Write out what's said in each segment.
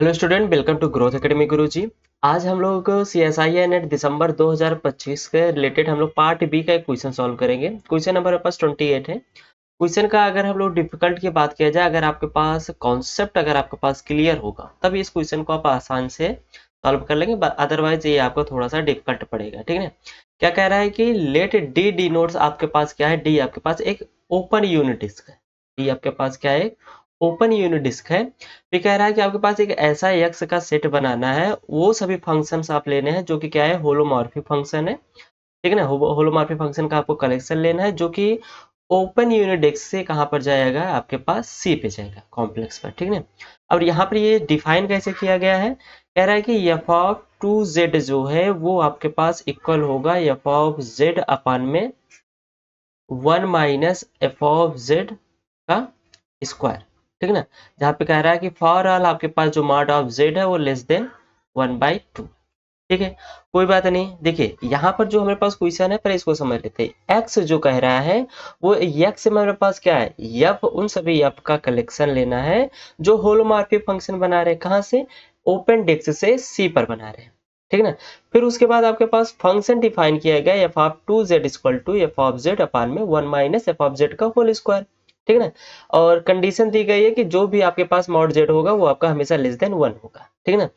Hello student, welcome to growth academy Guruji. आज हम लोग CSIR नेट दिसंबर 2025 के रिलेटेड हम लोग पार्ट बी का एक क्वेश्चन सॉल्व करेंगे। क्वेश्चन नंबर हमारे पास 28 है। क्वेश्चन का अगर हम लोग डिफिकल्ट की बात किया जाए, अगर आपके पास कॉन्सेप्ट अगर आपके पास क्लियर होगा तब इस क्वेश्चन को आप आसान से सॉल्व कर लेंगे, अदरवाइज ये आपको थोड़ा सा डिफिकल्ट पड़ेगा। ठीक है ना। क्या कह रहा है कि लेट डी डिनोट्स, आपके पास क्या है, डी आपके पास एक ओपन यूनिट डिस्क है। डी आपके पास क्या है, ओपन यूनिट डिस्क है। फिर कह रहा है कि आपके पास एक ऐसा एक्स का सेट बनाना है, वो सभी फंक्शंस आप लेने हैं जो कि क्या है, होलोमॉर्फिक फंक्शन है। ठीक है ना। होलोमॉर्फिक फंक्शन का आपको कलेक्शन लेना है जो कि ओपन यूनिट डिस्क से कहाँ पर जाएगा, आपके पास सी पे जाएगा, कॉम्प्लेक्स पर। ठीक है ना। अब यहाँ पर ये डिफाइन कैसे किया गया है, कह रहा है कि एफ ऑफ 2z जो है वो आपके पास इक्वल होगा एफ ऑफ z अपान में 1 माइनस एफ ऑफ z का स्क्वायर। ठीक है ना। जहाँ पे कह रहा है कि फॉर ऑल आपके पास जो मॉड ऑफ z है वो लेस देन 1/2। ठीक है, कोई बात नहीं। देखिए यहाँ पर जो हमारे पास क्वेश्चन है, पर इसको समझ लेते हैं। x जो कह रहा है वो x में हमारे पास क्या है, f उन सभी f का कलेक्शन लेना है जो होलोमॉर्फिक फंक्शन बना रहे हैं। कहाँ से, ओपन डिस्क से c पर बना रहे हैं। ठीक है ना। फिर उसके बाद आपके पास फंक्शन डिफाइन किया गया F of 2z equal to F of z upon में 1 माइनस एफ ऑफ z का होल स्क्वायर। ठीक है ना। और कंडीशन दी गई है कि जो भी आपके पास मॉड z होगा वो आपका हमेशा लेस देन 1 होगा। ठीक है ना।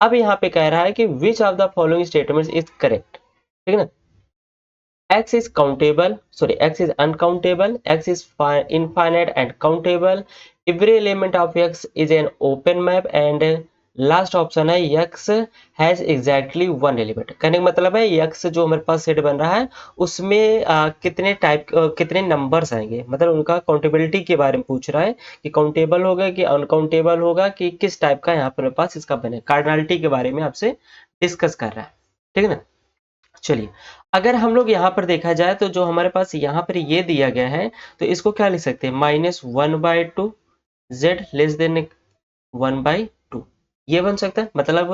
अब यहाँ पे कह रहा है कि which of the following statements is correct. ठीक है ना। x is countable, sorry, x is uncountable, x is infinite and countable, every element of x is an open map, and last option है x has exactly one element. कहने का मतलब है x जो हमारे पास सेट बन रहा है उसमें कितने टाइप कितने नंबर्स आएंगे, मतलब उनका काउंटेबिलिटी के बारे में पूछ रहा है कि काउंटेबल होगा कि अनकाउंटेबल होगा, कि किस टाइप का यहाँ पर मेरे पास इसका बने, कार्डिनलिटी के बारे में आपसे डिस्कस कर रहा है। ठीक है ना। चलिए, अगर हम लोग यहाँ पर देखा जाए तो जो हमारे पास यहाँ पर ये दिया गया है तो इसको क्या लिख सकते हैं, -1/2 z लेस देन 1/2, ये बन सकता है। मतलब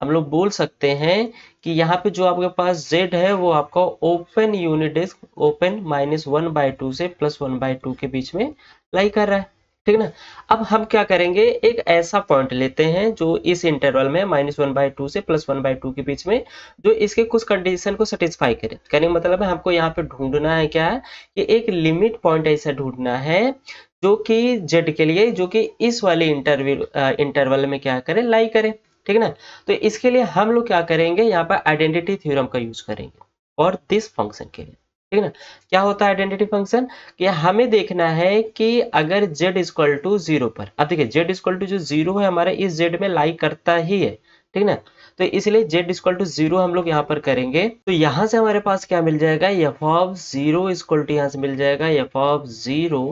हम लोग बोल सकते हैं कि यहाँ पे जो आपके पास z है वो आपका ओपन यूनिट डिस्क, ओपन -1/2 से +1/2 के बीच में लाई कर रहा है। ठीक है ना। अब हम क्या करेंगे, एक ऐसा पॉइंट लेते हैं जो इस इंटरवल में -1/2 से +1/2 के बीच में जो इसके कुछ कंडीशन को सेटिस्फाई करे। कहने का मतलब है हमको यहाँ पे ढूंढना है क्या है, कि एक लिमिट पॉइंट ऐसा ढूंढना है जो कि z के लिए, जो कि इस वाले इंटरवल में क्या करे, लाई करे। ठीक है ना। तो इसके लिए हम लोग क्या करेंगे, यहाँ पर आइडेंटिटी थ्योरम का यूज करेंगे और दिस फंक्शन के लिए। ठीक है ना। क्या होता है आइडेंटिटी फंक्शन, कि हमें देखना है कि अगर z इक्वल टू 0 पर, अब देखिए z इक्वल टू जो 0 है हमारे इस z में लाई करता ही है। ठीक है ना। तो इसलिए z इक्वल टू 0 हम लोग यहाँ पर करेंगे तो यहाँ से हमारे पास क्या मिल जाएगा, एफ ऑफ 0 इक्वल टू यहाँ से मिल जाएगा एफ ऑफ 0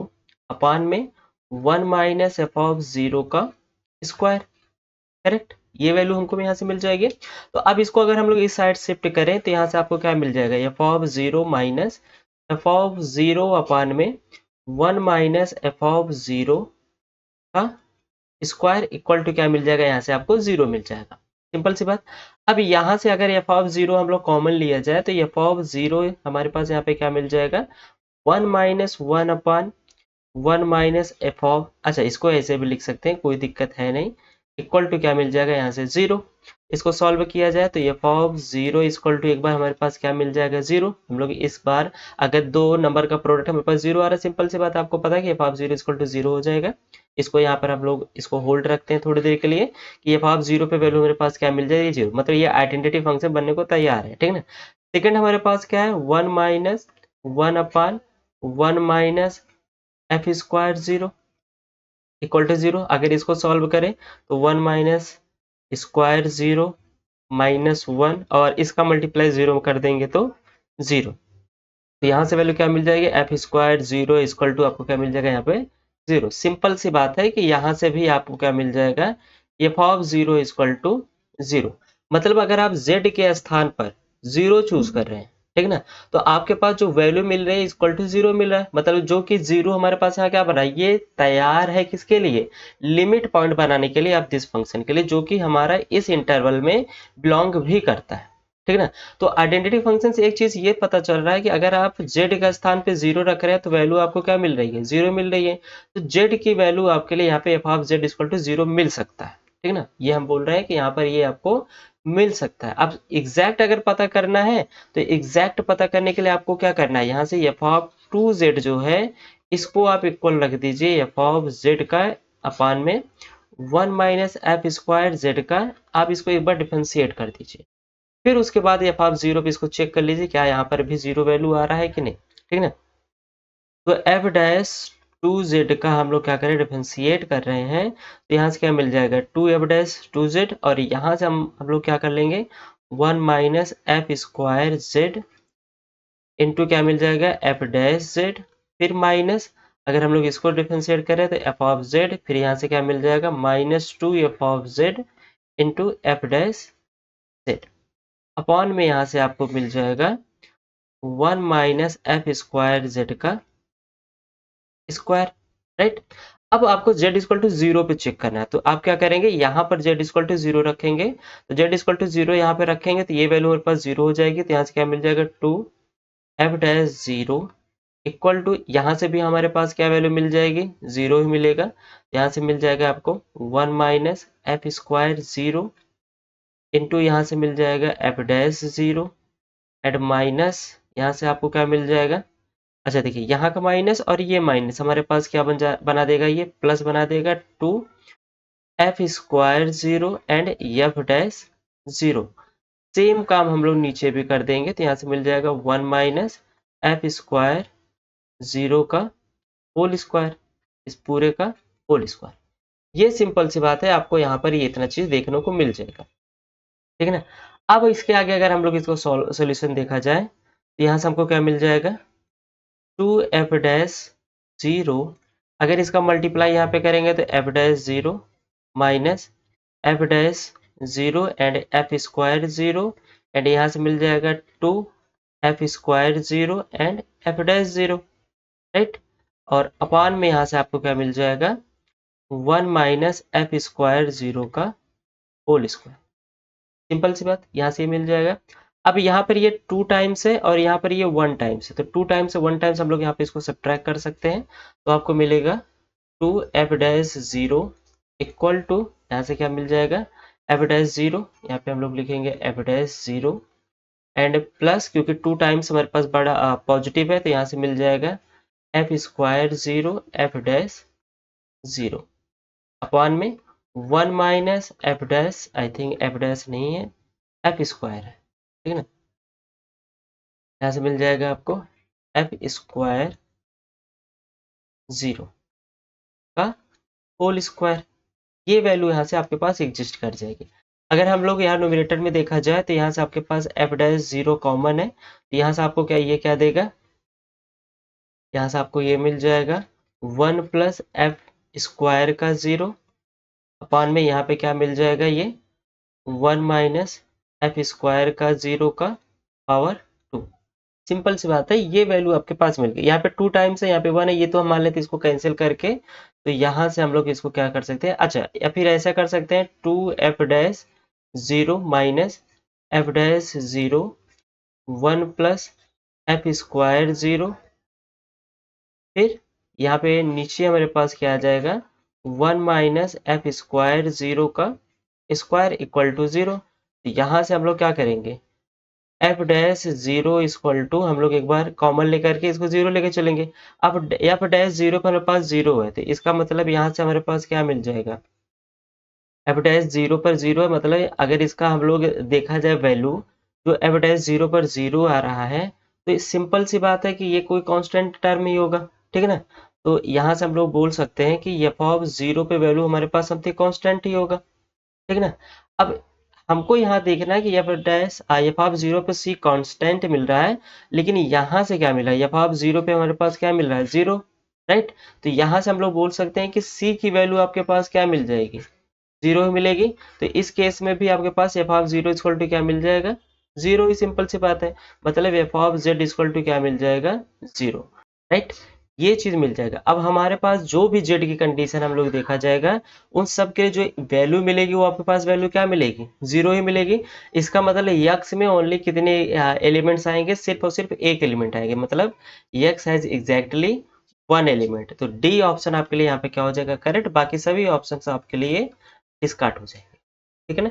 अपान में 1 माइनस एफ ऑफ 0 का स्क्वायर। करेक्ट, ये वैल्यू हमको यहाँ से मिल जाएगी। तो अब इसको अगर हम लोग इस साइड शिफ्ट करें तो यहाँ से आपको क्या मिल जाएगा, F of 0 minus F of 0 अपान में 1 माइनस एफ ऑफ 0 का स्क्वायर इक्वल टू क्या मिल जाएगा, यहाँ से आपको 0 मिल जाएगा। सिंपल सी बात। अब यहाँ से अगर एफ ऑफ 0 हम लोग कॉमन लिया जाए तो एफ ऑफ 0 हमारे पास यहाँ पे क्या मिल जाएगा, 1 minus 1 upon 1 minus F of, अच्छा इसको ऐसे भी लिख सकते हैं, कोई दिक्कत है नहीं। इक्वल टू क्या मिल जाएगा, यहाँ से 0। इसको सॉल्व किया जाए तो एफ ऑफ 0 इक्वल टू एक बार हमारे पास क्या मिल जाएगा, 0। हम लोग इस बार अगर दो नंबर का प्रोडक्ट हमारे पास 0 आ रहा है, सिंपल सी बात आपको पता है कि एफ ऑफ 0 इक्वल टू 0 हो जाएगा। इसको यहाँ पर हम लोग इसको होल्ड रखते हैं थोड़ी देर के लिए, कि एफ ऑफ 0 पे वैल्यू मेरे पास क्या मिल जाएगी, 0। मतलब ये आइडेंटिटी फंक्शन बनने को तैयार है। ठीक है ना। सेकेंड हमारे पास क्या है, 1 minus 1 upon 1 minus F square 0 equal to 0। अगर इसको सॉल्व करें तो 1 माइनस स्क्वायर 0 माइनस 1 और इसका मल्टीप्लाई 0 कर देंगे तो 0। तो यहाँ से वैल्यू क्या मिल जाएगी, एफ स्क्वायर 0 इक्वल टू आपको क्या मिल जाएगा, यहाँ पे 0। सिंपल सी बात है कि यहाँ से भी आपको क्या मिल जाएगा, एफ ऑफ 0 इक्वल टू 0। मतलब अगर आप z के स्थान पर 0 चूज कर रहे हैं, ठीक है ना, तो आपके पास जो वैल्यू मिल रही है इक्वल टू 0 मिल रहा है। मतलब जो कि 0 हमारे पास यहाँ क्या बना है, ये तैयार है किसके लिए, लिमिट पॉइंट बनाने के लिए, आप दिस फंक्शन के लिए, जो कि हमारा इस इंटरवल में बिलोंग भी करता है। ठीक है ना। तो आइडेंटिटी फंक्शन से एक चीज ये पता चल रहा है कि अगर आप z का स्थान पे 0 रख रहे हैं तो वैल्यू आपको क्या मिल रही है, 0 मिल रही है। तो z की वैल्यू आपके लिए यहाँ पे F of z equal to 0 मिल सकता है। ठीक ना, ये हम बोल रहे हैं कि यहाँ पर ये आपको मिल सकता है। अब एग्जैक्ट अगर पता करना है तो एग्जैक्ट पता करने के लिए आपको क्या करना है, यहाँ से एफ ऑफ 2z जो है इसको आप इक्वल रख दीजिए एफ ऑफ z का अपान में 1 माइनस एफ स्क्वायर जेड का, आप इसको एक बार डिफरेंशिएट कर दीजिए। फिर उसके बाद एफ ऑफ 0 पे इसको चेक कर लीजिए क्या यहाँ पर भी 0 वैल्यू आ रहा है कि नहीं, ठीक ना। तो एफ डैश 2z का हम लोग क्या करें, डिफरेंशिएट कर रहे हैं, तो यहाँ से क्या मिल जाएगा 2f डैश 2z, और यहाँ से हम लोग क्या कर लेंगे 1 minus F square Z into क्या मिल जाएगा एफ डैश जेड, फिर माइनस अगर हम लोग इसको डिफरेंशिएट करें तो एफ ऑफ जेड, फिर यहाँ से क्या मिल जाएगा -2 F of Z into F dash Z upon में यहाँ से आपको मिल जाएगा 1 माइनस एफ स्क्वायर जेड का स्क्वायर, राइट। अब आपको z इक्वल टू 0 पे चेक करना है, तो आप क्या करेंगे यहाँ पर z इक्वल टू 0 रखेंगे, तो z इक्वल टू 0 यहाँ पे रखेंगे तो ये वैल्यू हमारे पास 0 हो जाएगी, तो यहाँ से क्या मिल जाएगा 2 एफ डैश 0 इक्वल टू, यहाँ से भी हमारे पास क्या वैल्यू मिल जाएगी 0 ही मिलेगा, यहाँ से मिल जाएगा आपको 1 माइनस एफ स्क्वायर 0 इंटू यहाँ से मिल जाएगा एफ डैश 0 एंड माइनस यहाँ से आपको क्या मिल जाएगा, अच्छा देखिए यहाँ का माइनस और ये माइनस हमारे पास क्या बना देगा, ये प्लस बना देगा 2 F square 0 and F dash 0। Same काम हम लोग नीचे भी कर देंगे, तो यहाँ से मिल जाएगा 1 माइनस एफ स्क्वायर 0 का होल स्क्वायर, इस पूरे का होल स्क्वायर। ये सिंपल सी बात है, आपको यहाँ पर ये इतना चीज देखने को मिल जाएगा, ठीक है ना। अब इसके आगे अगर हम लोग इसको सॉल्यूशन देखा जाए तो यहाँ से हमको क्या मिल जाएगा 2 एफ डैश 0, अगर इसका मल्टीप्लाई यहाँ पे करेंगे तो F dash 0 minus F dash 0 and F square 0 and यहाँ से मिल जाएगा 2 F square 0 and F dash 0, right. और अपान में यहाँ से आपको क्या मिल जाएगा 1 माइनस एफ स्क्वायर 0 का होल स्क्वायर। सिंपल सी बात, यहाँ से मिल जाएगा। अब यहाँ पर ये 2 टाइम्स है और यहाँ पर ये 1 टाइम्स है, तो 2 टाइम्स से 1 टाइम्स हम लोग यहाँ पे इसको सब्ट्रैक्ट कर सकते हैं, तो आपको मिलेगा 2 एफ डैश 0 इक्वल टू, यहाँ से क्या मिल जाएगा एफ डैश 0, यहाँ पे हम लोग लिखेंगे एफ डैश 0 एंड प्लस, क्योंकि 2 टाइम्स हमारे पास बड़ा पॉजिटिव है, तो यहाँ से मिल जाएगा F square 0 F dash 0 upon में 1 minus F dash, I think F dash नहीं है एफ स्क्वायर है, ठीक है ना। यहाँ से मिल जाएगा आपको एफ स्क्वायर 0 का होल स्क्वायर, ये वैल्यू यहाँ से आपके पास एग्जिस्ट कर जाएगी। अगर हम लोग यहाँ न्यूमरेटर में देखा जाए तो यहाँ से आपके पास एफ डैश 0 कॉमन है, तो यहाँ से आपको क्या ये क्या देगा, यहाँ से आपको ये मिल जाएगा 1 प्लस एफ स्क्वायर का 0 अपॉन में यहाँ पे क्या मिल जाएगा ये 1 माइनस एफ स्क्वायर का 0 का पावर 2। सिंपल सी बात है, ये वैल्यू आपके पास मिल गई। यहाँ पे 2 टाइम्स है, यहाँ पे 1 है, ये तो हम मान लेते हैं इसको कैंसिल करके, तो यहाँ से हम लोग इसको क्या कर सकते हैं, अच्छा या फिर ऐसा कर सकते हैं 2 F dash 0 minus F dash 0 1 plus F square 0, फिर यहाँ पे नीचे हमारे पास क्या आ जाएगा 1 माइनस एफ स्क्वायर 0 का स्क्वायर इक्वल टू 0। यहाँ से हम लोग क्या करेंगे एफ डैश 0 इक्वल टू, हम लोग एक बार कॉमन लेकर के इसको 0 लेके चलेंगे। अब एफ डैश 0 पर हमारे पास 0 है, तो इसका मतलब यहाँ से हमारे पास क्या मिल जाएगा एफ डैश 0 पर 0 है, मतलब अगर इसका हम लोग देखा जाए वैल्यू, जो एफ डैश 0 पर 0 आ रहा है, तो सिंपल सी बात है कि ये कोई कांस्टेंट टर्म ही होगा, ठीक है ना। तो यहाँ से हम लोग बोल सकते हैं कि एफ ऑफ 0 पे वैल्यू हमारे पास समथिंग कांस्टेंट ही होगा, ठीक है ना। अब हमको यहाँ देखना है कि एफ डैश एफ ऑफ 0 पे सी कांस्टेंट मिल रहा है, लेकिन यहाँ से क्या मिला है एफ ऑफ 0 पे हमारे पास क्या मिल रहा है 0, राइट। तो यहाँ से हम लोग बोल सकते हैं कि सी की वैल्यू आपके पास क्या मिल जाएगी 0 ही मिलेगी। तो इस केस में भी आपके पास एफ ऑफ 0 इक्वल टू क्या मिल जाएगा 0 ही, सिंपल सी बात है, मतलब F of Z equal to क्या मिल जाएगा 0, राइट। ये चीज मिल जाएगा। अब हमारे पास जो भी जेड की कंडीशन हम लोग देखा जाएगा, उन सब के जो वैल्यू मिलेगी वो आपके पास वैल्यू क्या मिलेगी 0 ही मिलेगी। इसका मतलब यक्स में ओनली कितने एलिमेंट्स आएंगे, सिर्फ और सिर्फ एक एलिमेंट आएंगे, मतलब यक्स हैज एग्जैक्टली 1 एलिमेंट। तो डी ऑप्शन आपके लिए यहाँ पे क्या हो जाएगा करेक्ट, बाकी सभी ऑप्शन आपके लिए डिस्कार्ड हो जाएंगे। ठीक है ना?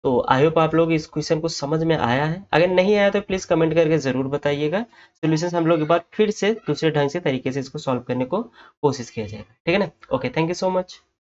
तो आई होप आप लोग इस क्वेश्चन को समझ में आया है। अगर नहीं आया तो प्लीज़ कमेंट करके ज़रूर बताइएगा। सॉल्यूशंस हम लोग एक बार फिर से दूसरे ढंग से तरीके से इसको सॉल्व करने को कोशिश किया जाएगा। ठीक है ना? Okay, thank you so much.